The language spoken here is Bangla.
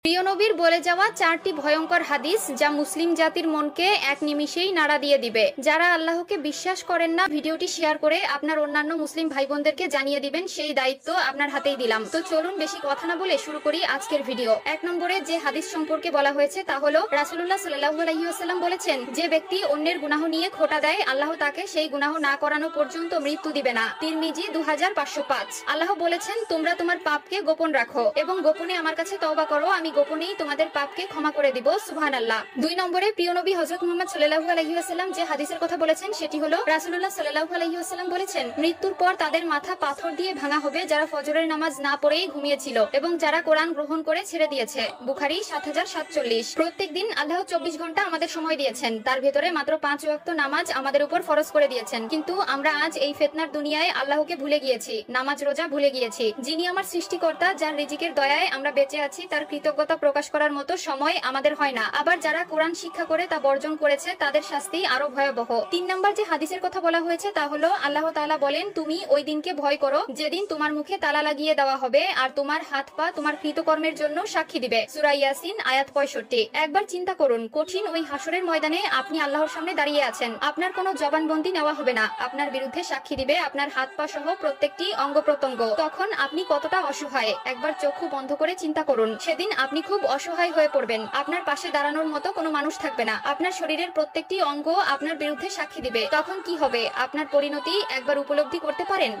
প্রিয় নবীর বলে যাওয়া 4টি ভয়ঙ্কর হাদিস যা মুসলিম জাতির মনকে এক নিমিষেই নাড়া দিয়ে দিবে। যারা আল্লাহকে বিশ্বাস করেন না, ভিডিওটি শেয়ার করে আপনার অন্যান্য মুসলিম ভাই বোনদেরকে জানিয়ে দিবেন, সেই দায়িত্ব আপনার হাতেই দিলাম। তো চলুন বেশি কথা না বলে শুরু করি আজকের ভিডিও। 1 নম্বরে যে হাদিস সম্পর্কে বলা হয়েছে তা হলো রাসূলুল্লাহ সাল্লাল্লাহু আলাইহি ওয়াসাল্লাম বলেছেন, যে ব্যক্তি অন্যের গুনাহ নিয়ে খোঁটা দেয়, আল্লাহ তাকে সেই গুনাহ না করানো পর্যন্ত মৃত্যু দিবে না। তিরমিজি 2505। আল্লাহ বলেছেন, তোমরা তোমার পাপকে গোপন রাখো এবং গোপনে আমার কাছে তওবা করো, আমি গোপনেই তোমাদের পাপকে ক্ষমা করে দিব। সুবহানাল্লাহ। 2 নম্বরে প্রিয় নবী হযরত মুহাম্মদ সাল্লাল্লাহু আলাইহি ওয়াসাল্লাম যে হাদিসের কথা বলেছেন সেটি হলো রাসূলুল্লাহ সাল্লাল্লাহু আলাইহি ওয়াসাল্লাম বলেছেন, মৃত্যুর পর তাদের মাথা পাথর দিয়ে ভাঙা হবে যারা ফজরের নামাজ না পড়েই ঘুমিয়েছিল এবং যারা কোরআন গ্রহণ করে ছেড়ে দিয়েছে। বুখারী 7047। প্রত্যেকদিন আল্লাহ 24 ঘন্টা আমাদের সময় দিয়েছেন, তার ভেতরে মাত্র 5 ওয়াক্ত নামাজ আমাদের উপর ফরজ করে দিয়েছেন। কিন্তু আমরা আজ এই ফিতনার দুনিয়ায় আল্লাহকে ভুলে গিয়েছি, নামাজ রোজা ভুলে গিয়েছি। যিনি আমার সৃষ্টিকর্তা, যার রিজিকের দয়ায় আমরা বেঁচে আছি, তার কৃতজ্ঞতা প্রকাশ করার মতো সময় আমাদের হয় না। আবার যারা কোরআন শিক্ষা করে তা বর্জন করেছে, তাদের শাস্তি আরো ভয়াবহ। 3 নম্বর যে হাদিসের কথা বলা হয়েছে তা হলো আল্লাহ তাআলা বলেন, তুমি ওই দিনকে ভয় করো যেদিন তোমার মুখে তালা লাগিয়ে দেওয়া হবে আর তোমার হাত পা তোমার কৃতকর্মের জন্য সাক্ষী দিবে। সূরা ইয়াসিন আয়াত 65। একবার চিন্তা করুন, কঠিন ওই হাসরের ময়দানে আপনি আল্লাহর সামনে দাঁড়িয়ে আছেন, আপনার কোনো জবানবন্দি নেওয়া হবে না, আপনার বিরুদ্ধে সাক্ষী দিবে আপনার হাত পা সহ প্রত্যেকটি অঙ্গ প্রত্যঙ্গ। তখন আপনি কতটা অসহায় একবার চক্ষু বন্ধ করে চিন্তা করুন। সেদিন আপনি খুব অসহায় হয়ে পড়বেন, আপনার পাশে দাঁড়ানোর মতো কোনো মানুষ থাকবে না, আপনার শরীরের প্রত্যেকটি অঙ্গ আপনার বিরুদ্ধে সাক্ষী দিবে। তখন কি হবে আপনার পরিণতি একবার উপলব্ধি করতে পারেন?